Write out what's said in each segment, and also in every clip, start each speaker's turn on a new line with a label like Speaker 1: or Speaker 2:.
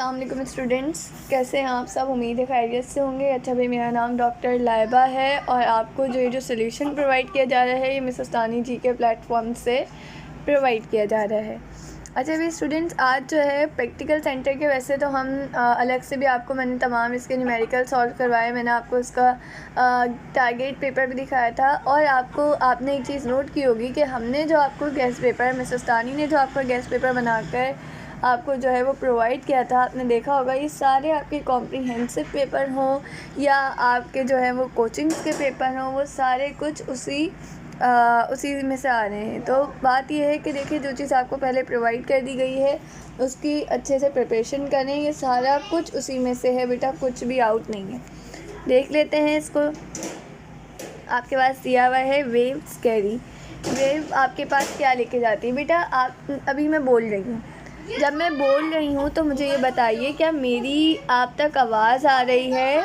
Speaker 1: अस्सलाम वालेकुम स्टूडेंट्स, कैसे हैं आप सब। उम्मीद है खैरियत से होंगे। अच्छा भाई, मेरा नाम डॉक्टर लाइबा है और आपको जो सोल्यूशन प्रोवाइड किया जा रहा है ये मिस अस्तानी जी के प्लेटफॉर्म से प्रोवाइड किया जा रहा है। अच्छा भाई स्टूडेंट्स, आज जो है प्रैक्टिकल सेंटर के वैसे तो हम अलग से भी आपको मैंने तमाम इसके न्यूमेरिकल सॉल्व करवाए, मैंने आपको इसका टारगेट पेपर भी दिखाया था। और आपने एक चीज़ नोट की होगी कि हमने जो आपको गेस्ट पेपर, मिस अस्तानी ने जो आपका गेस्ट पेपर बनाकर आपको जो है वो प्रोवाइड किया था, आपने देखा होगा ये सारे आपके कॉम्प्रिहेंसिव पेपर हों या आपके जो है वो कोचिंग्स के पेपर हों, वो सारे कुछ उसी में से आ रहे हैं। तो बात यह है कि देखिए, जो चीज़ आपको पहले प्रोवाइड कर दी गई है उसकी अच्छे से प्रिपरेशन करें। ये सारा कुछ उसी में से है बेटा, कुछ भी आउट नहीं है। देख लेते हैं इसको। आपके पास दिया हुआ है वेव स्कैरी। वेव आपके पास क्या लेके जाती है बेटा? अभी मैं बोल रही हूँ, जब मैं बोल रही हूँ तो मुझे ये बताइए, क्या मेरी आप तक आवाज़ आ रही है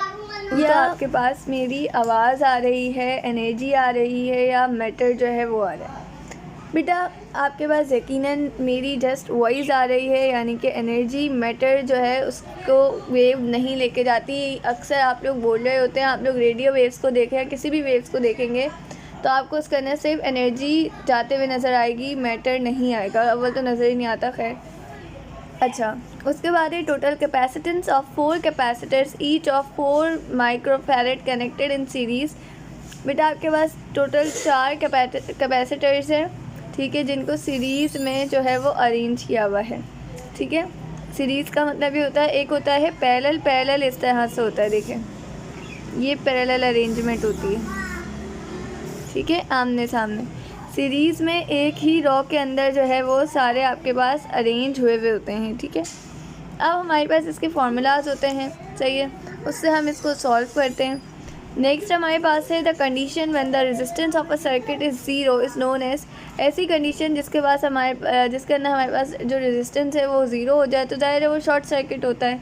Speaker 1: या आपके पास मेरी आवाज़ आ रही है, एनर्जी आ रही है, या मैटर जो है वो आ रहा है? बेटा आपके पास यकीनन मेरी जस्ट वॉइस आ रही है, यानी कि एनर्जी मैटर जो है उसको वेव नहीं लेके जाती। अक्सर आप लोग बोल रहे होते हैं, आप लोग रेडियो वेव्स को देखें या किसी भी वेव्स को देखेंगे तो आपको उसके अंदर सिर्फ एनर्जी जाते हुए नज़र आएगी, मैटर नहीं आएगा। अव्वल तो नज़र ही नहीं आता। खैर, अच्छा, उसके बाद है total capacitance of 4 capacitors each of 4 microfarad connected in series. बेटा आपके पास टोटल 4 कैपेसिटर्स हैं, ठीक है, जिनको सीरीज़ में जो है वो अरेंज किया हुआ है। ठीक है, सीरीज़ का मतलब ये होता है, एक होता है पैरेलल इस तरह से होता है, देखें ये पैरेलल अरेंजमेंट होती है, ठीक है, आमने सामने। सीरीज़ में एक ही रॉ के अंदर जो है वो सारे आपके पास अरेंज हुए हुए होते हैं। ठीक है, अब हमारे पास इसके फार्मूलाज होते हैं, सही है, उससे हम इसको सॉल्व करते हैं। नेक्स्ट हमारे पास है the condition when the resistance of a circuit is zero is known as. ऐसी कंडीशन जिसके अंदर हमारे पास जो रेजिस्टेंस है वो ज़ीरो हो जाए तो ज़ाहिर है वो शॉर्ट सर्किट होता है।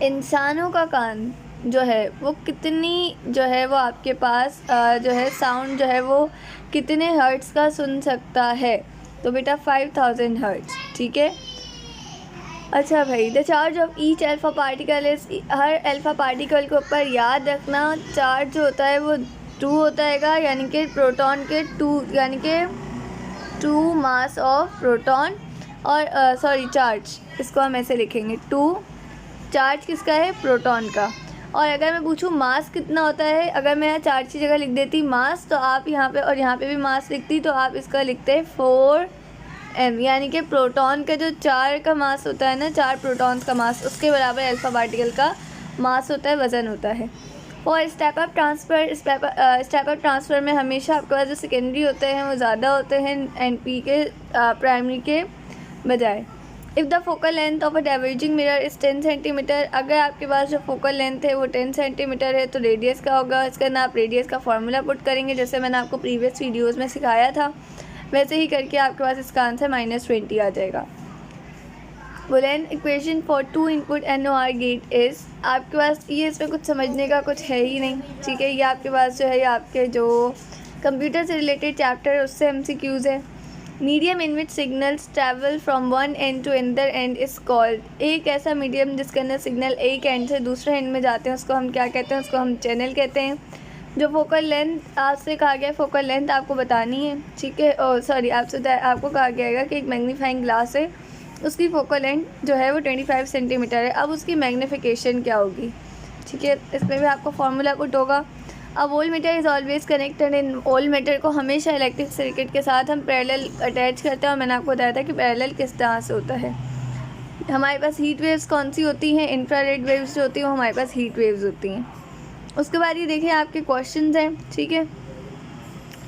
Speaker 1: इंसानों का कान जो है वो कितनी जो है वो आपके पास जो है साउंड जो है वो कितने हर्ट्ज़ का सुन सकता है? तो बेटा 5000 हर्ट्ज़। ठीक है, अच्छा भाई, the charge of each alpha particle इस, हर अल्फ़ा पार्टिकल के ऊपर याद रखना चार्ज जो होता है वो 2 होता है, यानी कि प्रोटॉन के 2, यानी कि 2 मास ऑफ प्रोटॉन और चार्ज, इसको हम ऐसे लिखेंगे 2। चार्ज किसका है? प्रोटॉन का। और अगर मैं पूछूं मास कितना होता है, अगर मैं यहाँ चार्ज की जगह लिख देती मास, तो आप यहाँ पे और यहाँ पे भी मास लिखती, तो आप इसका लिखते 4m, यानी कि प्रोटॉन का जो 4 का मास होता है ना, 4 प्रोटॉन्स का मास, उसके बराबर अल्फ़ा पार्टिकल का मास होता है, वज़न होता है। और स्टेप अप ट्रांसफ़र में हमेशा आपके पास जो सेकेंडरी होते हैं वो ज़्यादा होते हैं NP के प्राइमरी के बजाय। If the focal length of a diverging mirror is 10 centimetre, अगर आपके पास जो फोकल लेंथ है वो 10 सेंटीमीटर है तो रेडियस का होगा, इसके अंदर आप रेडियस का फार्मूला पुट करेंगे, जैसे मैंने आपको प्रीवियस वीडियोस में सिखाया था, वैसे ही करके आपके पास इसका आंसर -20 आ जाएगा। Boolean equation for 2 input NOR gate is, आपके पास ये इसमें कुछ समझने का कुछ है ही नहीं। ठीक है, ये आपके पास जो है ये आपके जो कंप्यूटर से रिलेटेड चैप्टर है उससे MCQs है। Medium in which signals travel from one end to another end is called, एक ऐसा मीडियम जिसके अंदर सिग्नल एक एंड से दूसरे एंड में जाते हैं उसको हम क्या कहते हैं? उसको हम चैनल कहते हैं। जो फोकल लेंथ आपसे कहा गया, फोकल लेंथ आपको बतानी है, ठीक है, आपको कहा गया है कि एक मैग्नीफाइंग ग्लास है, उसकी फोकल लेंथ जो है वो 25 सेंटीमीटर है। अब उसकी मैग्नीफिकेशन क्या होगी? ठीक है, इसमें भी आपको फार्मूला पुट होगा। अब volt meter is always connected in, volt meter को हमेशा इलेक्ट्रिक सर्किट के साथ हम पैरेलल अटैच करते हैं, और मैंने आपको बताया था कि पैरेलल किस तरह से होता है। हमारे पास हीट वेव्स कौन सी होती हैं? इंफ्रारेड वेव्स जो होती हैं वो हमारे पास हीट वेव्स होती हैं। उसके बाद ये देखिए आपके क्वेश्चंस हैं, ठीक है,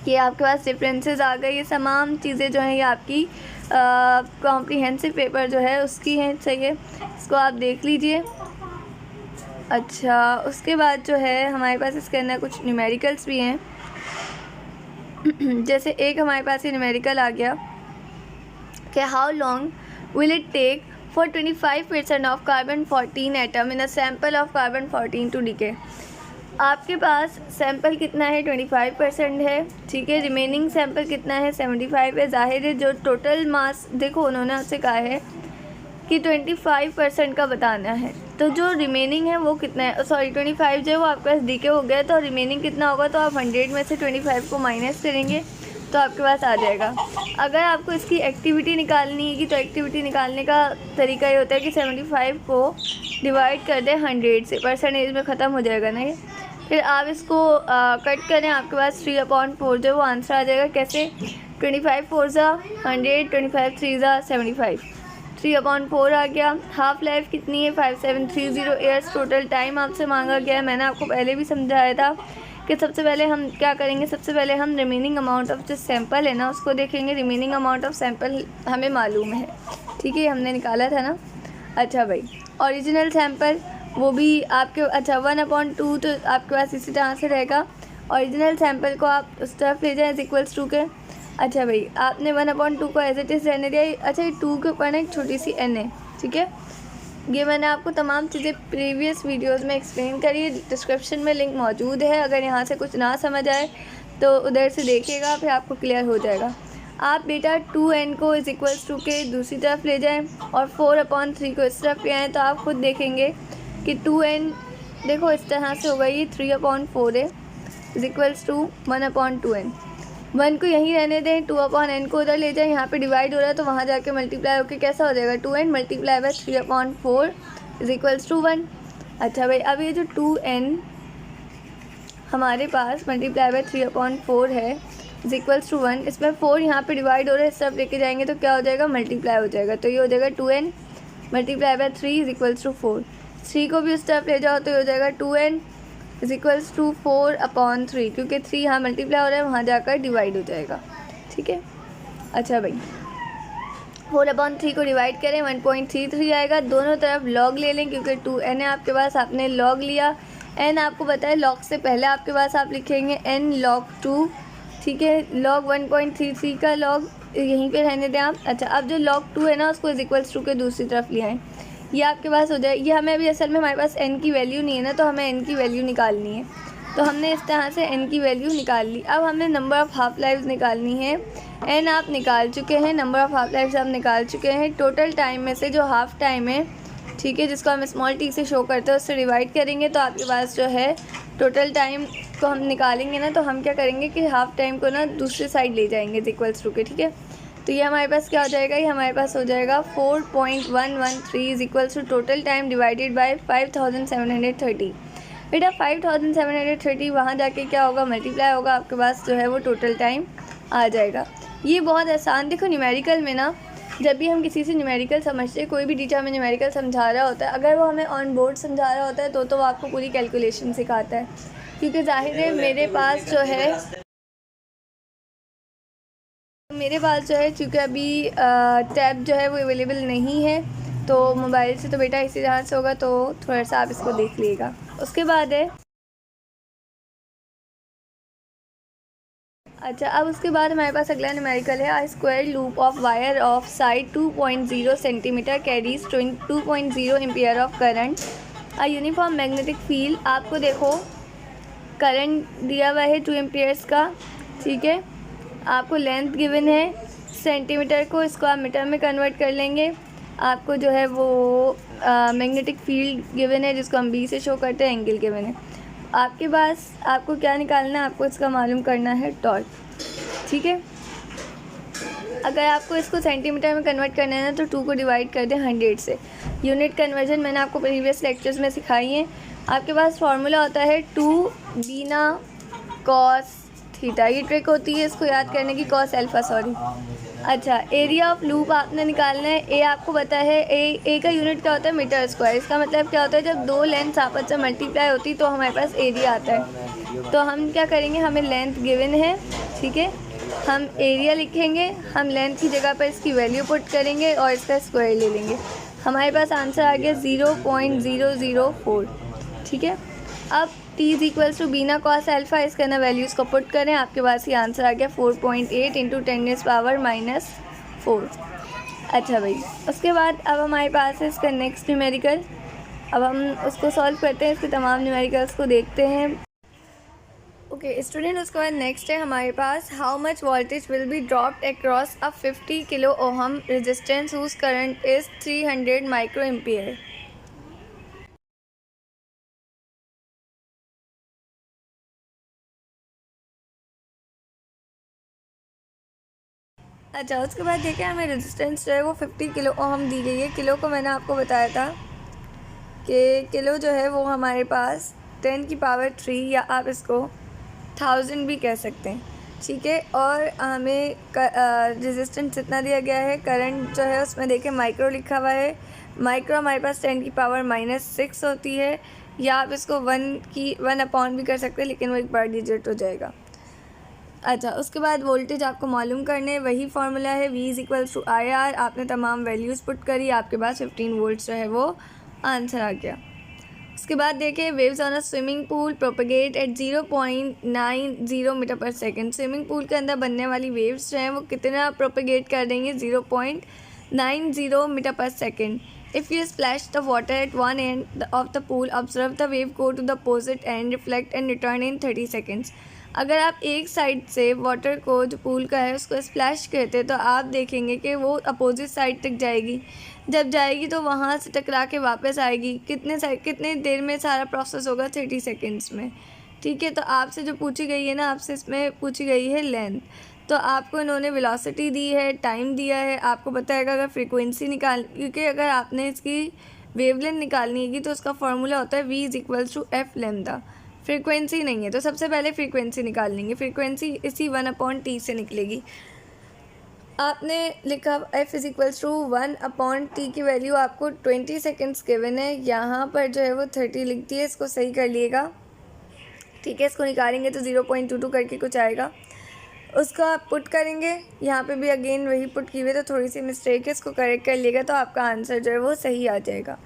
Speaker 1: कि आपके पास डिफरेंसेस आ गए, ये तमाम चीज़ें जो हैं ये आपकी कॉम्प्रिहेंसिव पेपर जो है उसकी हैं, सही है, इसको आप देख लीजिए। अच्छा, उसके बाद जो है हमारे पास इसके अंदर कुछ न्यूमेरिकल्स भी हैं जैसे एक हमारे पास ये न्यूमेरिकल आ गया कि how long will it take for 25% of carbon 14 atom in a sample of carbon 14 to decay. आपके पास सैम्पल कितना है? 25% है, ठीक है, रिमेनिंग सैम्पल कितना है? 75 है। ज़ाहिर है जो टोटल मास, देखो उन्होंने आपसे कहा है कि 25% का बताना है। तो जो रिमेनिंग है वो कितना है, सॉरी 25 जो है वो आपके पास डीके हो गया, तो रिमेनिंग कितना होगा, तो आप 100 में से 25 को माइनस करेंगे तो आपके पास आ जाएगा। अगर आपको इसकी एक्टिविटी निकालनी है कि तो एक्टिविटी निकालने का तरीका ये होता है कि 75 को डिवाइड कर दें 100 से, परसेंटेज में ख़त्म हो जाएगा ना ये। फिर आप इसको कट करें, आपके पास 3/4 जो है वो आंसर आ जाएगा। कैसे, 25 4 ज़ा 100, 25 3 ज़ा 75, 3/4 आ गया। हाफ लाइफ कितनी है, 5730 ईयर्स। टोटल टाइम आपसे मांगा गया है, मैंने आपको पहले भी समझाया था कि सबसे पहले हम क्या करेंगे, सबसे पहले हम रिमेनिंग अमाउंट ऑफ जो सैंपल है ना उसको देखेंगे। रिमेनिंग अमाउंट ऑफ सैंपल हमें मालूम है, ठीक है, हमने निकाला था ना। अच्छा भाई, ओरिजिनल सैंपल वो भी आपके, अच्छा 1/2 तो आपके पास इसी तरह से रहेगा। ओरिजिनल सैंपल को आप उस तरफ ले जाएँ इक्वल्स 2 के। अच्छा भाई, आपने 1/2 को एज इट इज़ रहने दिया। अच्छा, ये 2 के ऊपर ना एक छोटी सी n है, ठीक है। ये मैंने आपको तमाम चीज़ें प्रीवियस वीडियोस में एक्सप्लेन करी है, डिस्क्रिप्शन में लिंक मौजूद है। अगर यहाँ से कुछ ना समझ आए तो उधर से देखिएगा, फिर आपको क्लियर हो जाएगा। आप बेटा 2n को =2 के दूसरी तरफ ले जाएं और 4/3 को इस तरफ ले आएँ, तो आप खुद देखेंगे कि 2n देखो इस तरह से होगा, ये 3/4 है =2 1/2n। 1 को यहीं रहने दें, 2/n को उधर ले जाएं, यहाँ पे डिवाइड हो रहा है तो वहाँ जाके मल्टीप्लाई होकर कैसा हो जाएगा, 2n मल्टीप्लाई बाय 3/4 =1। अच्छा भाई, अब ये जो 2n हमारे पास मल्टीप्लाई बाय 3/4 है =1, इसमें 4 यहाँ पे डिवाइड हो रहा है, इस तरफ लेके जाएंगे तो क्या हो जाएगा, मल्टीप्लाई हो जाएगा। तो ये हो जाएगा 2n मल्टीप्लाई बाय 3 =4। 3 को भी उस तरफ ले जाओ तो ये हो जाएगा 2n =4/3, क्योंकि 3 यहाँ मल्टीप्लाई हो रहा है, वहाँ जाकर डिवाइड हो जाएगा, ठीक है। अच्छा भाई, 4/3 को डिवाइड करें 1.33 आएगा। दोनों तरफ लॉग ले लें, क्योंकि 2n है आपके पास, आपने लॉग लिया। n आपको पता है, लॉग से पहले आपके पास आप लिखेंगे n log 2, ठीक है। log 1.33 का लॉग यहीं पे रहने दें आप। अच्छा, अब जो log 2 है ना उसको =2 के दूसरी तरफ ले आएँ, ये आपके पास हो जाए। ये हमें अभी असल में हमारे पास n की वैल्यू नहीं है ना, तो हमें n की वैल्यू निकालनी है, तो हमने इस तरह से n की वैल्यू निकाल ली। अब हमने नंबर ऑफ़ हाफ लाइव्स निकालनी है। n आप निकाल चुके हैं, नंबर ऑफ़ हाफ लाइव्स आप निकाल चुके हैं। टोटल टाइम में से जो हाफ टाइम है, ठीक है, जिसको हम स्मॉल t से शो करते हैं, उससे डिवाइड करेंगे तो आपके पास जो है टोटल टाइम को हम निकालेंगे ना, तो हम क्या करेंगे कि हाफ टाइम को ना दूसरी साइड ले जाएंगे =2 के, ठीक है। तो ये हमारे पास क्या हो जाएगा, ये हमारे पास हो जाएगा 4.113 टोटल टाइम डिवाइडेड बाय 5730। बेटा 5730 वहाँ जाके क्या होगा, मल्टीप्लाई होगा, आपके पास जो है वो टोटल टाइम आ जाएगा। ये बहुत आसान, देखो न्यूमेरिकल में ना, जब भी हम किसी से न्यूमेरिकल समझते हैं, कोई भी टीचर हमें न्यूमेरिकल समझा रहा होता है, अगर वो हमें ऑन बोर्ड समझा रहा होता है तो वो आपको पूरी कैलकुलेशन सिखाता है, क्योंकि जाहिर है मेरे पास जो है चूँकि अभी टैब जो है वो अवेलेबल नहीं है, तो मोबाइल से तो बेटा इसी तरह से होगा, तो थोड़ा सा आप इसको देख लीजिएगा। उसके बाद है, अच्छा अब उसके बाद हमारे पास अगला न्यूमेरिकल है। A square loop of wire of side 2.0 centimetre carries 2.0 ampere of current. A uniform magnetic field, आपको देखो करंट दिया हुआ है 2 एम्पियर्स का, ठीक है। आपको लेंथ गिवन है, सेंटीमीटर को इसको आप मीटर में कन्वर्ट कर लेंगे। आपको जो है वो मैग्नेटिक फील्ड गिवन है, जिसको हम बी से शो करते हैं, एंगल गिवन है। आपके पास आपको क्या निकालना है, आपको इसका मालूम करना है टॉर्क, ठीक है। अगर आपको इसको सेंटीमीटर में कन्वर्ट करना है ना, तो 2 को डिवाइड कर दें 100 से। यूनिट कन्वर्जन मैंने आपको प्रीवियस लेक्चर्स में सिखाई है। आपके पास फार्मूला होता है 2 बीना कॉस थीटा, ये ट्रिक होती है इसको याद करने की, कॉस अल्फा सॉरी। अच्छा, एरिया ऑफ लूप आपने निकालना है। ए आपको पता है, ए का यूनिट क्या होता है, मीटर स्क्वायर। इसका मतलब क्या होता है, जब 2 लेंथ आपस में मल्टीप्लाई होती तो हमारे पास एरिया आता है। तो हम क्या करेंगे, हमें लेंथ गिवन है, ठीक है, हम एरिया लिखेंगे, हम लेंथ की जगह पर इसकी वैल्यू पुट करेंगे और इसका स्क्वायर ले लेंगे। हमारे पास आंसर आ गया 0.004, ठीक है। अब t = बीना कॉस अल्फ़ा, इसका ना वैल्यूज़ को पुट करें, आपके पास ये आंसर आ गया 4.8 × 10⁻⁻4। अच्छा भाई, उसके बाद अब हमारे पास है इसका नेक्स्ट न्यूमेरिकल। अब हम उसको सॉल्व करते हैं, इसके तमाम न्यूमेरिकल्स को देखते हैं। ओके स्टूडेंट, उसके बाद नेक्स्ट है हमारे पास how much voltage will be dropped across a 50 kilo ohm resistance whose current is 300 micro ampere. अच्छा, उसके बाद देखिए हमें रेजिस्टेंस जो है वो 50 किलो ओहम दी गई है। किलो को मैंने आपको बताया था कि किलो जो है वो हमारे पास 10 की पावर 3 या आप इसको 1000 भी कह सकते हैं, ठीक है। और हमें रेजिस्टेंस इतना दिया गया है। करंट जो है उसमें देखिए माइक्रो लिखा हुआ है। माइक्रो हमारे पास 10 की पावर -6 होती है, या आप इसको 1 अपॉन भी कर सकते हैं, लेकिन वो एक बार डिजिट हो जाएगा। अच्छा, उसके बाद वोल्टेज आपको मालूम करने, वही फार्मूला है V=IR। आपने तमाम वैल्यूज़ पुट करी, आपके पास 15 वोल्ट्स जो है वो आंसर आ गया। उसके बाद देखिए waves on a swimming pool propagate at 0.90 metre per second. Swimming pool के अंदर बनने वाली वेव्स जो हैं वो कितना प्रोपगेट कर देंगे? 0.90 metre per second. If you splash the water at one end of the pool, observe the wave go to the opposite end, reflect and return in 30 seconds. अगर आप एक साइड से वाटर को, जो पूल का है, उसको स्प्लैश करते तो आप देखेंगे कि वो अपोजिट साइड तक जाएगी। जब जाएगी तो वहाँ से टकरा के वापस आएगी। कितने देर में सारा प्रोसेस होगा? 30 सेकेंड्स में, ठीक है। तो आपसे जो पूछी गई है ना, आपसे इसमें पूछी गई है लेंथ। तो आपको इन्होंने वेलोसिटी दी है, टाइम दिया है। आपको बताएगा अगर फ्रीक्वेंसी क्योंकि अगर आपने इसकी वेवलेंथ निकालनी है तो उसका फॉर्मूला होता है V=F लैम्डा। फ्रीक्वेंसी नहीं है तो सबसे पहले फ्रीक्वेंसी निकाल लेंगे। फ्रीक्वेंसी इसी 1/T से निकलेगी। आपने लिखा F=1/T की वैल्यू आपको 20 सेकेंड्स गिवन है। यहाँ पर जो है वो 30 लिखती है, इसको सही कर लिएगा, ठीक है। इसको निकालेंगे तो 0.22 करके कुछ आएगा, उसका आप पुट करेंगे। यहाँ पे भी अगेन वही पुट की हुई है, तो थोड़ी सी मिस्टेक है, इसको करेक्ट कर लिएगा तो आपका आंसर जो है वो सही आ जाएगा।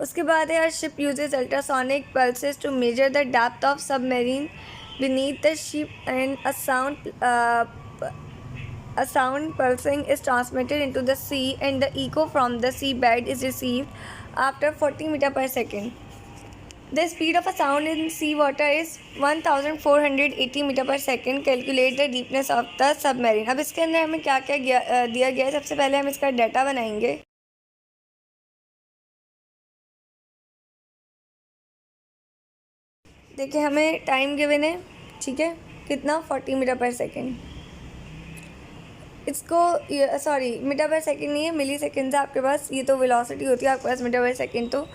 Speaker 1: उसके बाद है ship uses ultrasonic pulses to measure the depth of submarine beneath the ship and a sound pulsing is transmitted into the sea and the echo from the seabed is received after 40 meter per second. The speed of a sound in sea water is 1480 meter per second. Calculate the deepness of the submarine. अब इसके अंदर हमें क्या क्या दिया गया है? सबसे पहले हम इसका डाटा बनाएंगे। देखिए हमें टाइम गिवन है, ठीक है, कितना? 40 मीटर पर सेकेंड। इसको सॉरी मीटर पर सेकेंड नहीं है, मिली सेकेंड है आपके पास। ये तो वेलोसिटी होती है आपके पास, मीटर पर सेकेंड तो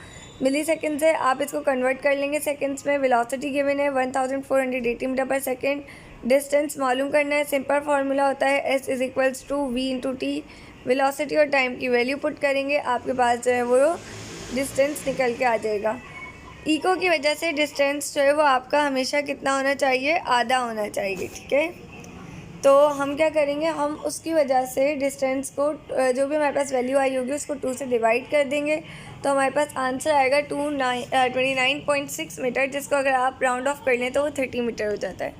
Speaker 1: मिली सेकेंड से आप इसको कन्वर्ट कर लेंगे सेकेंड्स में। वेलोसिटी गिवन है 1480 मीटर पर सेकेंड। डिस्टेंस मालूम करना है, सिंपल फार्मूला होता है S=V/T। वेलोसिटी और टाइम की वैल्यू पुट करेंगे, आपके पास जो है वो डिस्टेंस निकल के आ जाएगा। इको की वजह से डिस्टेंस जो है वो आपका हमेशा कितना होना चाहिए? आधा होना चाहिए, ठीक है। तो हम क्या करेंगे, हम उसकी वजह से डिस्टेंस को जो भी हमारे पास वैल्यू आई होगी उसको 2 से डिवाइड कर देंगे, तो हमारे पास आंसर आएगा 29.6 मीटर, जिसको अगर आप राउंड ऑफ कर लें तो वो 30 मीटर हो जाता है,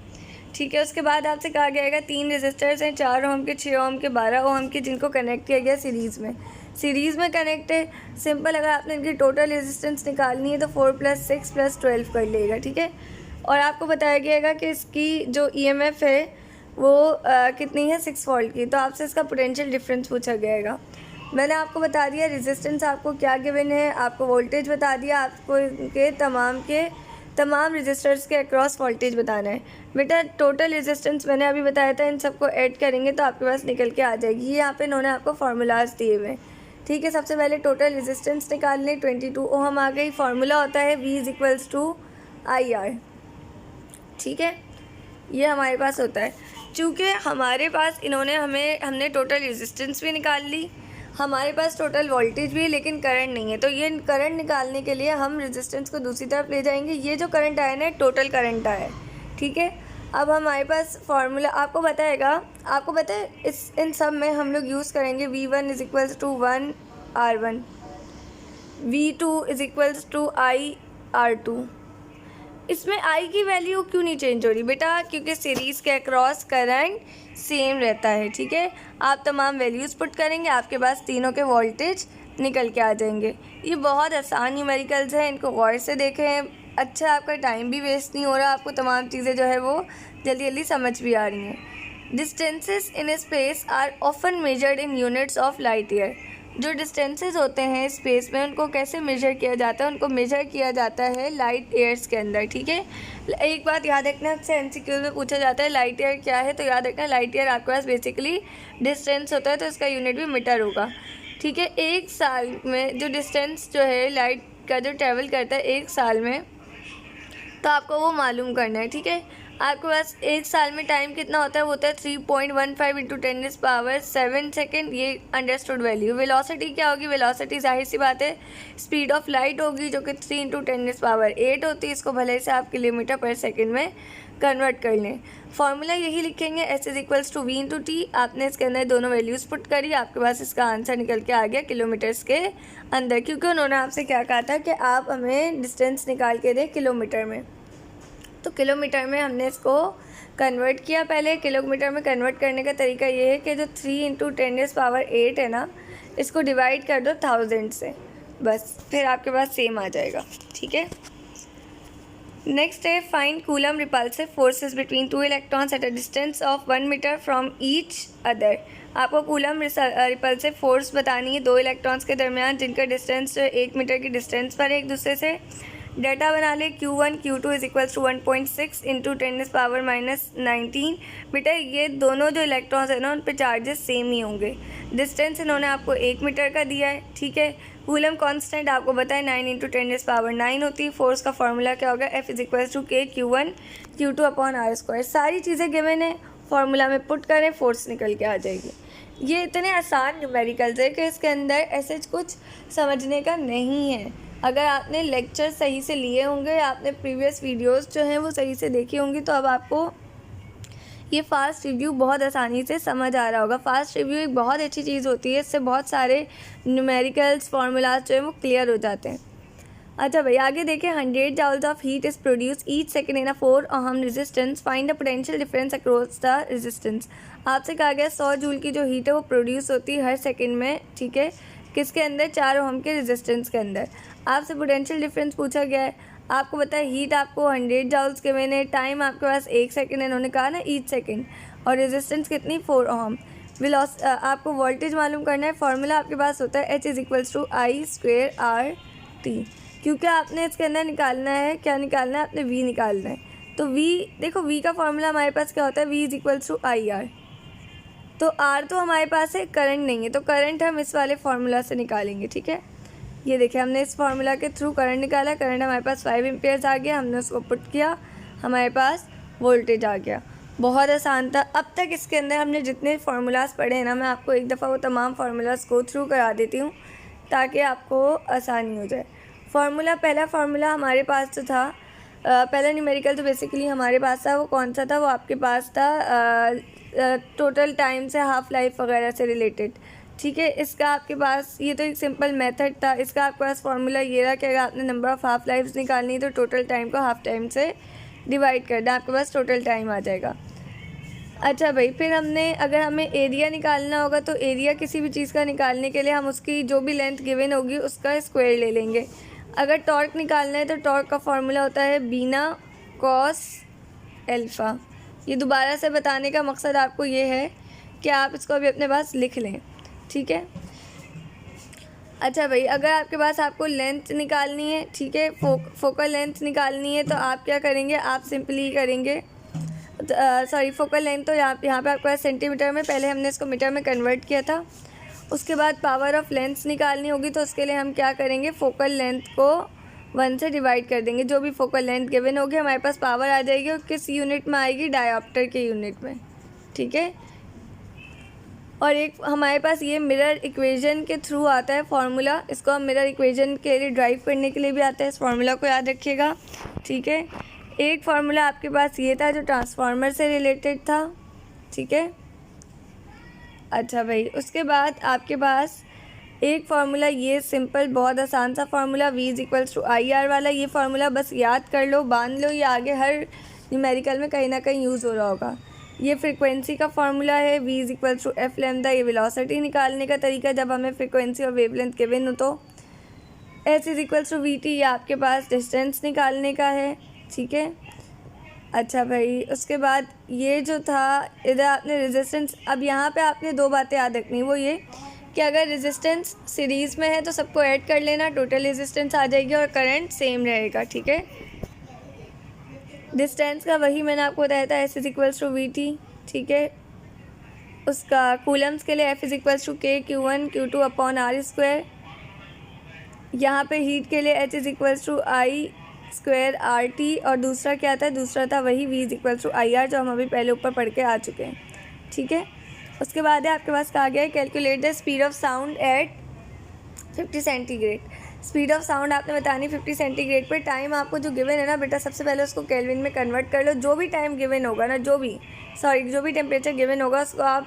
Speaker 1: ठीक है। उसके बाद आपसे कहा गया है 3 रेजिस्टर्स हैं, 4 ओम के, 6 ओम के, 12 ओम के, जिनको कनेक्ट किया गया सीरीज़ में कनेक्ट है। सिंपल, अगर आपने इनकी टोटल रेजिस्टेंस निकालनी है तो 4 + 6 + 12 कर लेगा, ठीक है। और आपको बताया गया कि इसकी जो EMF है वो कितनी है? 6 वोल्ट की। तो आपसे इसका पोटेंशियल डिफरेंस पूछा गया। मैंने आपको बता दिया रेजिस्टेंस आपको क्या गिवन है, आपको वोल्टेज बता दिया, आपको इनके तमाम रेजिस्टर्स के अक्रॉस वोल्टेज बताना है। बेटा टोटल रेजिस्टेंस मैंने अभी बताया था, इन सबको ऐड करेंगे तो आपके पास निकल के आ जाएगी। ये यहाँ पे इन्होंने आपको फार्मूलाज दिए हुए हैं, ठीक है। सबसे पहले टोटल रेजिस्टेंस निकाल लें, 22 ओम आ गई। फार्मूला होता है V=IR, ठीक है। ये हमारे पास होता है। चूँकि हमारे पास हमने टोटल रेजिस्टेंस भी निकाल ली, हमारे पास टोटल वोल्टेज भी है, लेकिन करंट नहीं है। तो ये करंट निकालने के लिए हम रेजिस्टेंस को दूसरी तरफ ले जाएंगे। ये जो करंट आया ना, टोटल करंट आया है, ठीक है। अब हमारे पास फार्मूला आपको पता है इन सब में हम लोग यूज़ करेंगे V1=1 R1, V2=I R2। इसमें I की वैल्यू क्यों नहीं चेंज हो रही बेटा? क्योंकि सीरीज़ के अक्रॉस करंट सेम रहता है, ठीक है। आप तमाम वैल्यूज़ पुट करेंगे, आपके पास तीनों के वोल्टेज निकल के आ जाएंगे। ये बहुत आसान न्यूमेरिकल्स हैं, इनको गौर से देखें, अच्छा आपका टाइम भी वेस्ट नहीं हो रहा, आपको तमाम चीज़ें जो है वो जल्दी जल्दी समझ भी आ रही हैं। Distances in space are often measured in units of light year. जो डिस्टेंसेस होते हैं स्पेस में उनको कैसे मेजर किया जाता है, उनको मेजर किया जाता है लाइट ईयर्स के अंदर, ठीक है। एक बात याद रखना, आपसे एमसीक्यू में पूछा जाता है लाइट ईयर क्या है, तो याद रखना लाइट ईयर आपके पास बेसिकली डिस्टेंस होता है, तो इसका यूनिट भी मीटर होगा, ठीक है। एक साल में जो डिस्टेंस जो है लाइट का जो ट्रैवल करता है एक साल में, तो आपको वो मालूम करना है, ठीक है। आपके पास एक साल में टाइम कितना होता है, वो होता है 3.15 × 10⁷ सेकेंड, ये अंडरस्टूड वैल्यू। वेलोसिटी क्या होगी, वेलोसिटी जाहिर सी बात है स्पीड ऑफ लाइट होगी, जो कि 3 × 10⁸ होती है। इसको भले से आप किलोमीटर पर सेकेंड में कन्वर्ट कर लें। फॉर्मूला यही लिखेंगे, S = V × T। आपने इसके अंदर दोनों वैल्यूज़ पुट करी, आपके पास इसका आंसर निकल के आ गया किलोमीटर्स के अंदर, क्योंकि उन्होंने आपसे क्या कहा था कि आप हमें डिस्टेंस निकाल के दें किलोमीटर में। तो किलोमीटर में हमने इसको कन्वर्ट किया। पहले किलोमीटर में कन्वर्ट करने का तरीका ये है कि जो 3 × 10⁸ है ना, इसको डिवाइड कर दो 1000 से, बस फिर आपके पास सेम आ जाएगा, ठीक है। नेक्स्ट है find coulomb repulsive forces between 2 electrons at a distance of 1 metre from each other. आपको कूलम रिपल्सिव फोर्स बतानी है 2 इलेक्ट्रॉन्स के दरमियान जिनका डिस्टेंस 1 मीटर की डिस्टेंस पर है एक दूसरे से। डाटा बना ले, Q1 Q2 = 1.6 × 10⁻⁻19। बेटा ये दोनों जो इलेक्ट्रॉन्स है ना, उन पे चार्जेस सेम ही होंगे। डिस्टेंस इन्होंने आपको 1 मीटर का दिया है, ठीक है। कूलम कांस्टेंट आपको बताए 9 × 10⁻9 होती है। फोर्स का फार्मूला क्या होगा, F = K Q1 Q2/r²। सारी चीज़ें गिवन है, फार्मूला में पुट करें, फोर्स निकल के आ जाएगी। ये इतने आसान न्यूमेरिकल्स है कि इसके अंदर ऐसे कुछ समझने का नहीं है। अगर आपने लेक्चर सही से लिए होंगे, आपने प्रीवियस वीडियोस जो हैं वो सही से देखी होंगी, तो अब आपको ये फास्ट रिव्यू बहुत आसानी से समझ आ रहा होगा। फास्ट रिव्यू एक बहुत अच्छी चीज़ होती है, इससे बहुत सारे न्यूमेरिकल्स फार्मूलाज जो हैं वो क्लियर हो जाते हैं। अच्छा भाई आगे देखें, 100 joules of heat is produce each second in a 4 ohm resistance, find the potential difference across the resistance. आपसे कहा गया 100 जूल की जो हीट है वो प्रोड्यूस होती है हर सेकेंड में, ठीक है, किसके अंदर, 4 ohm के रेजिस्टेंस के अंदर। आपसे पोटेंशियल डिफरेंस पूछा गया है, आपको बताया हीट आपको 100 joules के मैंने, टाइम आपके पास 1 सेकेंड इन्होंने कहा ना ईच सेकेंड, और रेजिस्टेंस कितनी 4 ohm। आपको वोल्टेज मालूम करना है, फार्मूला आपके पास होता है H = I²RT, क्योंकि आपने इसके अंदर निकालना है, क्या निकालना है, आपने V निकालना है। तो V देखो, V का फार्मूला हमारे पास क्या होता है, V = IR। तो R तो हमारे पास है, करंट नहीं है, तो करंट हम इस वाले फार्मूला से निकालेंगे, ठीक है। ये देखिए हमने इस फार्मूला के थ्रू करंट निकाला, करंट हमारे पास 5 एम्पियर्स आ गया, हमने उसको पुट किया, हमारे पास वोल्टेज आ गया। बहुत आसान था। अब तक इसके अंदर हमने जितने फार्मूलाज पढ़े हैं ना, मैं आपको एक दफ़ा वो तमाम फार्मूलाज को थ्रू करा देती हूँ ताकि आपको आसानी हो जाए। पहला फार्मूला हमारे पास जो था, पहला न्यूमेरिकल जो बेसिकली हमारे पास था वो कौन सा था, वो आपके पास था टोटल टाइम से, हाफ़ लाइफ वगैरह से रिलेटेड, ठीक है। इसका आपके पास ये तो एक सिंपल मेथड था, इसका आपके पास फार्मूला ये रहा कि अगर आपने नंबर ऑफ़ हाफ़ लाइफ्स निकालनी है तो टोटल टाइम को हाफ़ टाइम से डिवाइड कर दें, आपके पास टोटल टाइम आ जाएगा। अच्छा भाई, फिर अगर हमें एरिया निकालना होगा तो एरिया किसी भी चीज़ का निकालने के लिए हम उसकी जो भी लेंथ गिवन होगी उसका स्क्वायर ले लेंगे। अगर टॉर्क निकालना है तो टॉर्क का फार्मूला होता है बीना कॉस एल्फ़ा। ये दोबारा से बताने का मकसद आपको ये है कि आप इसको अभी अपने पास लिख लें, ठीक है। अच्छा भाई, अगर आपके पास आपको लेंथ निकालनी है, ठीक है, फोकल लेंथ निकालनी है, तो आप क्या करेंगे, आप सिंपली करेंगे, फोकल लेंथ तो यहाँ पे आपके पास सेंटीमीटर में, पहले हमने इसको मीटर में कन्वर्ट किया था। उसके बाद पावर ऑफ लेंथ निकालनी होगी, तो उसके लिए हम क्या करेंगे, फोकल लेंथ को 1 से डिवाइड कर देंगे। जो भी फोकल लेंथ गिवन होगी हमारे पास पावर आ जाएगी, और किस यूनिट में आएगी, डायोप्टर के यूनिट में, ठीक है। और एक हमारे पास ये मिरर इक्वेशन के थ्रू आता है फार्मूला, इसको हम मिरर इक्वेशन के लिए ड्राइव करने के लिए भी आता है, इस फार्मूला को याद रखिएगा, ठीक है। एक फार्मूला आपके पास ये था जो ट्रांसफार्मर से रिलेटेड था, ठीक है। अच्छा भाई, उसके बाद आपके पास एक फार्मूला ये सिंपल बहुत आसान सा फार्मूला V = IR वाला, ये फार्मूला बस याद कर लो, बांध लो, ये आगे हर न्यूमेरिकल में कहीं ना कहीं यूज़ हो रहा होगा। ये फ्रीक्वेंसी का फार्मूला है, V = F लैम्डा। ये वेलोसिटी निकालने का तरीका, जब हमें फ्रीक्वेंसी और वेवलेंथ गिवन हो तो S is equals to V T, ये आपके पास डिस्टेंस निकालने का है, ठीक है। अच्छा भाई, उसके बाद ये जो था इधर आपने रेजिस्टेंस, अब यहाँ पे आपने दो बातें याद रखनी, वो ये कि अगर रेजिस्टेंस सीरीज़ में है तो सबको ऐड कर लेना, टोटल रेजिस्टेंस आ जाएगी और करंट सेम रहेगा, ठीक है। डिस्टेंस का वही मैंने आपको बताया था, S is equals to V T, ठीक है। उसका कूलम्स के लिए F is equals to K Q one Q two upon R square. यहाँ पे हीट के लिए H is equals to I square R T, और दूसरा क्या था, दूसरा था वही V is equals to I R, जो हम अभी पहले ऊपर पढ़ के आ चुके हैं, ठीक है। उसके बाद है आपके पास कहा गया है calculate the speed of sound eight 50 centigrade. Speed of sound आपने बतानी 50 सेंटीग्रेड पे। टाइम आपको जो गिवन है ना बेटा, सबसे पहले उसको केल्विन में कन्वर्ट कर लो। जो भी टाइम गिवन होगा ना, जो भी टेम्परेचर गिवन होगा उसको आप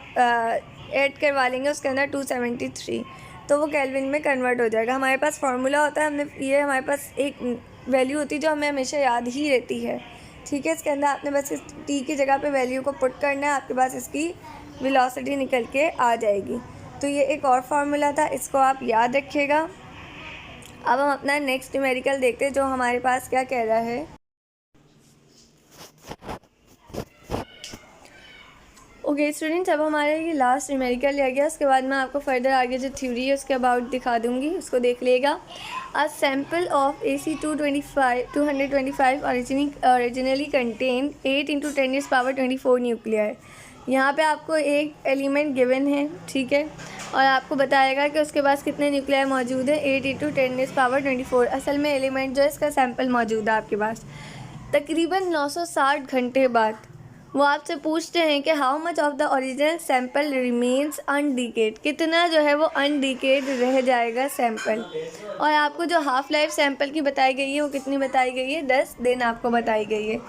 Speaker 1: ऐड करवा लेंगे उसके अंदर 273, तो वो केल्विन में कन्वर्ट हो जाएगा। हमारे पास फार्मूला होता है, हमने ये हमारे पास एक वैल्यू होती है जो हमें हमेशा याद ही रहती है, ठीक है। इसके अंदर आपने बस इस टी की जगह पे वैल्यू को पुट करना है, आपके पास इसकी वेलोसिटी निकल के आ जाएगी। तो ये एक और फार्मूला था, इसको आप याद रखिएगा। अब हम अपना नेक्स्ट न्यूमेरिकल देखते हैं जो हमारे पास क्या कह रहा है। ओके स्टूडेंट्स, अब हमारा ये लास्ट न्यूमेरिकल लिया गया, उसके बाद मैं आपको फर्दर आगे जो थ्योरी है उसके अबाउट दिखा दूंगी, उसको देख लेगा। अ sample of AC 225 originally contain 8 × 10⁻24 nuclear. यहाँ पे आपको एक एलिमेंट गिवन है, ठीक है, और आपको बताएगा कि उसके पास कितने न्यूक्लियर मौजूद है, 8 × 10⁻24। असल में एलिमेंट जो है इसका सैम्पल मौजूद है आपके पास। तकरीबन 960 घंटे बाद वो आपसे पूछते हैं कि how much of the original sample remains undecayed, कितना जो है वो अनडिकेड रह जाएगा सैम्पल। और आपको जो हाफ लाइफ सैम्पल की बताई गई है वो कितनी बताई गई है, 10 दिन आपको बताई गई है,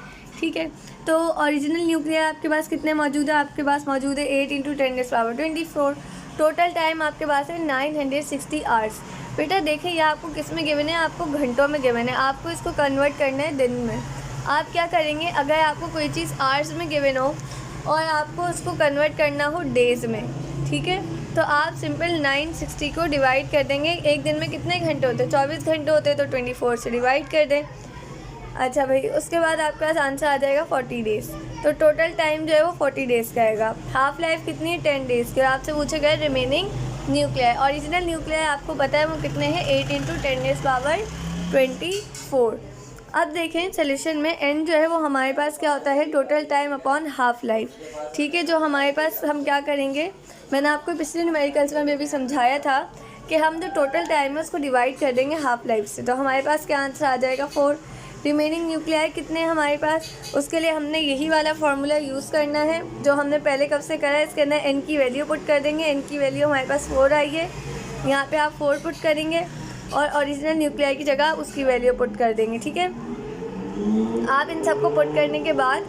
Speaker 1: ठीक है। तो ओरिजिनल न्यूक्लियर आपके पास कितने मौजूद है, आपके पास मौजूद है 8 × 10⁻24। टोटल टाइम आपके पास है 960 आवर्स। बेटा देखिए ये आपको किस में गिवन है, आपको घंटों में गिवन है, आपको इसको कन्वर्ट करना है दिन में। आप क्या करेंगे, अगर आपको कोई चीज़ आवर्स में गिवन हो और आपको उसको कन्वर्ट करना हो डेज़ में, ठीक है, तो आप सिंपल 960 को डिवाइड कर देंगे। एक दिन में कितने घंटे होते हैं, 24 घंटे होते हैं, तो 24 से डिवाइड कर दें। अच्छा भाई, उसके बाद आपके पास आंसर आ जाएगा 40 डेज़। तो टोटल टाइम जो है वो 40 डेज़ का आएगा। हाफ लाइफ कितनी है, 10 डेज़ की। और आपसे पूछा गया रिमेनिंग न्यूक्लियर, ओरिजिनल न्यूक्लियर आपको पता है वो कितने हैं, 8 × 10⁻24। अब देखें सोल्यूशन में n जो है वो हमारे पास क्या होता है, total time upon half life, ठीक है। जो हमारे पास हम क्या करेंगे, मैंने आपको पिछले न्यूमेरिकल्स में भी समझाया था कि हम जो टोटल टाइम है उसको डिवाइड कर देंगे हाफ लाइफ से, तो हमारे पास क्या आंसर आ जाएगा 4। रिमेनिंग न्यूक्लियर कितने हैं हमारे पास, उसके लिए हमने यही वाला फार्मूला यूज़ करना है जो हमने पहले कब से करा है। इसके अंदर n की वैल्यू पुट कर देंगे, n की वैल्यू हमारे पास 4 आई है, यहाँ पे आप 4 पुट करेंगे और ओरिजिनल न्यूक्लियर की जगह उसकी वैल्यू पुट कर देंगे, ठीक है। आप इन सबको पुट करने के बाद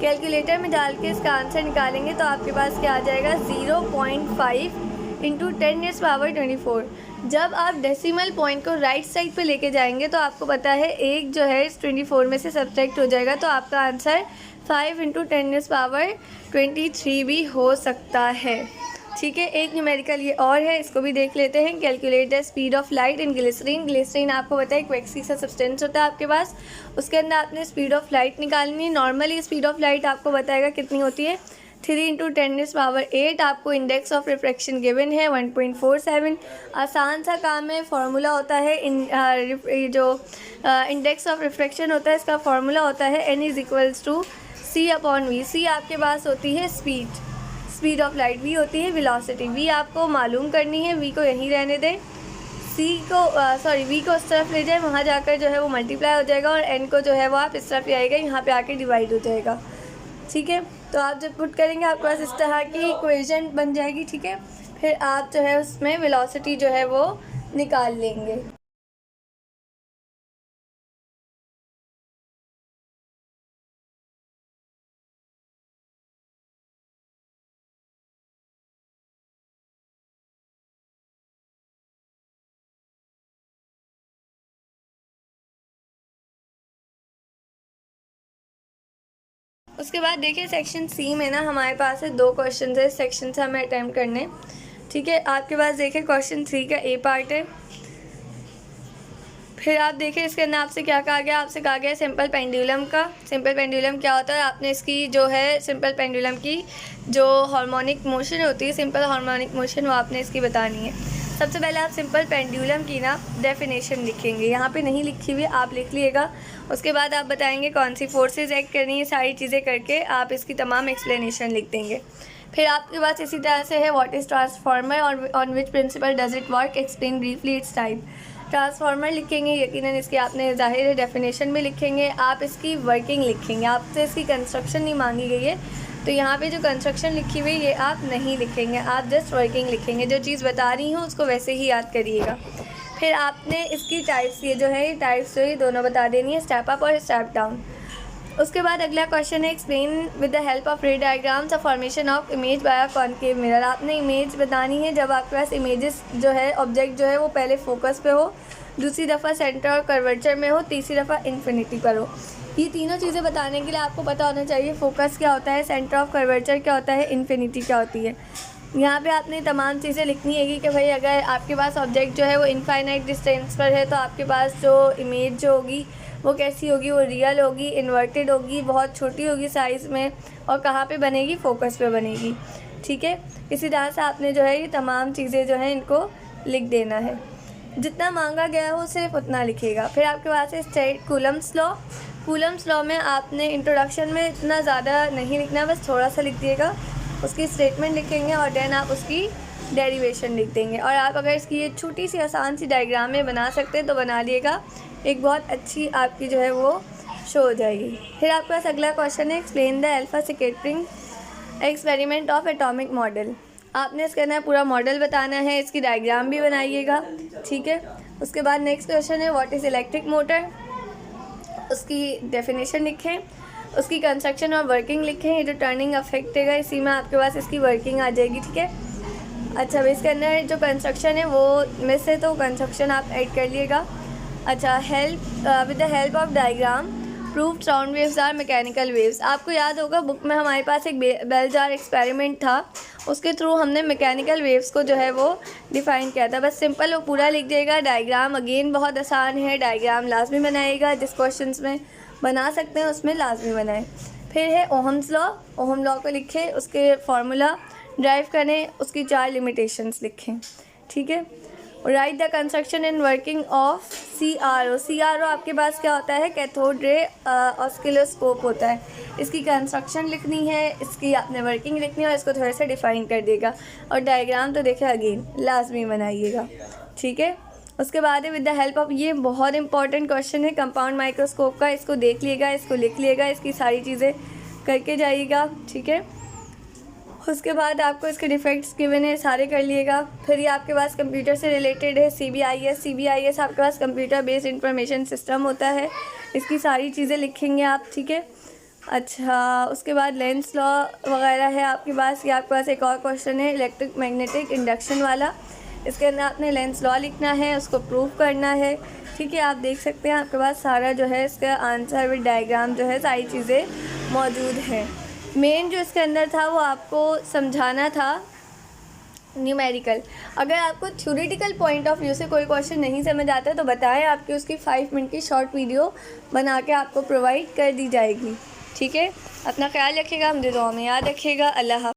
Speaker 1: कैलकुलेटर में डाल के इसका आंसर निकालेंगे तो आपके पास क्या आ जाएगा, 0.5 × 10⁻24। जब आप डेसिमल पॉइंट को राइट साइड पे लेके जाएंगे तो आपको पता है एक जो है इस 24 में से सब्ट्रैक्ट हो जाएगा, तो आपका आंसर 5 × 10⁻23 भी हो सकता है, ठीक है। एक न्यूमेरिकल ये और है, इसको भी देख लेते हैं। Calculate the speed of light in glycerine. Glycerine आपको पता है एक वैक्सी सा सब्सटेंस होता है आपके पास, उसके अंदर आपने स्पीड ऑफ लाइट निकालनी है। नॉर्मली स्पीड ऑफ लाइट आपको बताएगा कितनी होती है, 3 × 10⁻8। आपको इंडेक्स ऑफ रिफ्रैक्शन गिवन है 1.47। आसान सा काम है, फार्मूला होता है जो इंडेक्स ऑफ रिफ्रैक्शन होता है इसका फार्मूला होता है n = c/v। c आपके पास होती है स्पीड ऑफ लाइट, v होती है वेलोसिटी। v आपको मालूम करनी है, v को यहीं रहने दें, v को उस तरफ ले जाए, वहाँ जाकर जो है वो मल्टीप्लाई हो जाएगा और n को जो है वो आप इस तरफ ले आएगा, यहाँ पे आके डिवाइड हो जाएगा, ठीक है। तो आप जब पुट करेंगे आपके पास इस तरह की इक्वेशन बन जाएगी, ठीक है। फिर आप जो है उसमें वेलोसिटी जो है वो निकाल लेंगे। उसके बाद देखिए सेक्शन सी में ना हमारे पास है 2 क्वेश्चन है, इस सेक्शन से हमें अटैम्प्ट करने, ठीक है। आपके पास देखिए क्वेश्चन 3 का ए पार्ट है, फिर आप देखिए इसके अंदर आपसे क्या कहा गया, आपसे कहा गया सिंपल पेंडुलम का। सिंपल पेंडुलम क्या होता है, आपने इसकी जो है सिंपल पेंडुलम की जो हार्मोनिक मोशन होती है, सिंपल हार्मोनिक मोशन, वो आपने इसकी बतानी है। सबसे पहले आप सिंपल पेंडुलम की ना डेफिनेशन लिखेंगे, यहाँ पे नहीं लिखी हुई, आप लिख लीजिएगा। उसके बाद आप बताएंगे कौन सी फोर्सेस एक्ट करनी है, सारी चीज़ें करके आप इसकी तमाम एक्सप्लेनेशन लिख देंगे। फिर आपके पास इसी तरह से है व्हाट इज़ ट्रांसफार्मर और on which principle does it work, explain briefly it's type. Transformer लिखेंगे, यकीनन इसकी आपने ज़ाहिर है डेफिनेशन में लिखेंगे, आप इसकी वर्किंग लिखेंगे, आपसे इसकी कंस्ट्रक्शन नहीं मांगी गई है, तो यहाँ पे जो कंस्ट्रक्शन लिखी हुई ये आप नहीं लिखेंगे, आप जस्ट वर्किंग लिखेंगे। जो चीज़ बता रही हूँ उसको वैसे ही याद करिएगा। फिर आपने इसकी टाइप्स, ये जो है ये टाइप्स जो ये दोनों बता देनी है, स्टेप अप और स्टेप डाउन। उसके बाद अगला क्वेश्चन है explain with the help of रे diagrams the formation of image by a concave mirror. आपने इमेज बतानी है जब आपके पास इमेजेस जो है ऑब्जेक्ट जो है वो पहले फोकस पे हो, दूसरी दफ़ा सेंटर और कर्वेचर में हो, तीसरी दफ़ा इन्फिनिटी पर हो। ये तीनों चीज़ें बताने के लिए आपको पता होना चाहिए फोकस क्या होता है, सेंटर ऑफ कर्वेचर क्या होता है, इन्फिनिटी क्या होती है। यहाँ पे आपने तमाम चीज़ें लिखनी है कि भाई अगर आपके पास ऑब्जेक्ट जो है वो इनफाइनाइट डिस्टेंस पर है तो आपके पास जो इमेज जो होगी वो कैसी होगी, वो रियल होगी, इन्वर्टेड होगी, बहुत छोटी होगी साइज़ में, और कहाँ पे बनेगी, फोकस पे बनेगी। ठीक है, इसी तरह से आपने जो है ये तमाम चीज़ें जो हैं इनको लिख देना है, जितना मांगा गया हो सिर्फ उतना लिखिएगा। फिर आपके पास है state Coulomb's law. Coulomb's law में आपने इंट्रोडक्शन में इतना ज़्यादा नहीं लिखना, बस थोड़ा सा लिख दिएगा, उसकी स्टेटमेंट लिखेंगे और देन आप उसकी डेरिवेशन लिख देंगे। और आप अगर इसकी ये छोटी सी आसान सी डायग्राम में बना सकते हैं तो बना लिएगा, एक बहुत अच्छी आपकी जो है वो शो हो जाएगी। फिर आपके पास अगला क्वेश्चन है explain the alpha scattering experiment of atomic model. आपने इसके अंदर पूरा मॉडल बताना है, इसकी डायग्राम भी बनाइएगा। ठीक है, उसके बाद नेक्स्ट क्वेश्चन है व्हाट इज़ इलेक्ट्रिक मोटर, उसकी डेफिनेशन लिखें, उसकी कंस्ट्रक्शन और वर्किंग लिखें। ये जो टर्निंग अफेक्ट है इसी में आपके पास इसकी वर्किंग आ जाएगी। ठीक है, अच्छा इसके अंदर जो कंस्ट्रक्शन है वो में से तो कंस्ट्रक्शन आप ऐड कर लिएगा। अच्छा help with the help of diagram prove sound waves are mechanical waves. आपको याद होगा बुक में हमारे पास एक बेल जार एक्सपेरिमेंट था, उसके थ्रू हमने मैकेनिकल वेव्स को जो है वो डिफ़ाइन किया था। बस सिंपल वो पूरा लिख जाएगा। डायग्राम अगेन बहुत आसान है, डायग्राम लाजमी बनाइएगा, जिस क्वेश्चंस में बना सकते हैं उसमें लाजमी बनाएं। फिर है ओहम्स लॉ, ओहम लॉ को लिखें, उसके फार्मूला ड्राइव करें, उसकी 4 लिमिटेशंस लिखें। ठीक है, right the construction and working of CRO। CRO आपके पास क्या होता है, कैथोड रे ऑस्किलोस्कोप होता है। इसकी कंस्ट्रक्शन लिखनी है, इसकी आपने वर्किंग लिखनी है और इसको थोड़ा सा डिफ़ाइन कर देगा। और डायग्राम तो देखिए अगेन लाजमी बनाइएगा। ठीक है, उसके बाद है विद द हेल्प ऑफ, ये बहुत इंपॉर्टेंट क्वेश्चन है कंपाउंड माइक्रोस्कोप का, इसको देख लिएगा, इसको लिख लिएगा, इसकी सारी चीज़ें करके जाइएगा। ठीक है, उसके बाद आपको इसके डिफेक्ट्स गिवन है, सारे कर लिएगा। फिर ये आपके पास कंप्यूटर से रिलेटेड है CBIS। CBIS आपके पास कंप्यूटर बेस्ड इंफॉर्मेशन सिस्टम होता है, इसकी सारी चीज़ें लिखेंगे आप। ठीक है, अच्छा उसके बाद लेंस लॉ वगैरह है आपके पास। ये आपके पास एक और क्वेश्चन है इलेक्ट्रिक मैग्नेटिक इंडक्शन वाला, इसके अंदर आपने लेंस लॉ लिखना है, उसको प्रूव करना है। ठीक है, आप देख सकते हैं आपके पास सारा जो है इसका आंसर विद डायग्राम जो है सारी चीज़ें मौजूद हैं। मेन जो इसके अंदर था वो आपको समझाना था न्यूमेरिकल। अगर आपको थ्योरेटिकल पॉइंट ऑफ व्यू से कोई क्वेश्चन नहीं समझ आता तो बताएं, आपकी उसकी 5 मिनट की शॉर्ट वीडियो बना के आपको प्रोवाइड कर दी जाएगी। ठीक है, अपना ख्याल रखिएगा, मुझे दुआ में याद रखिएगा। अल्लाह हाफ़िज़।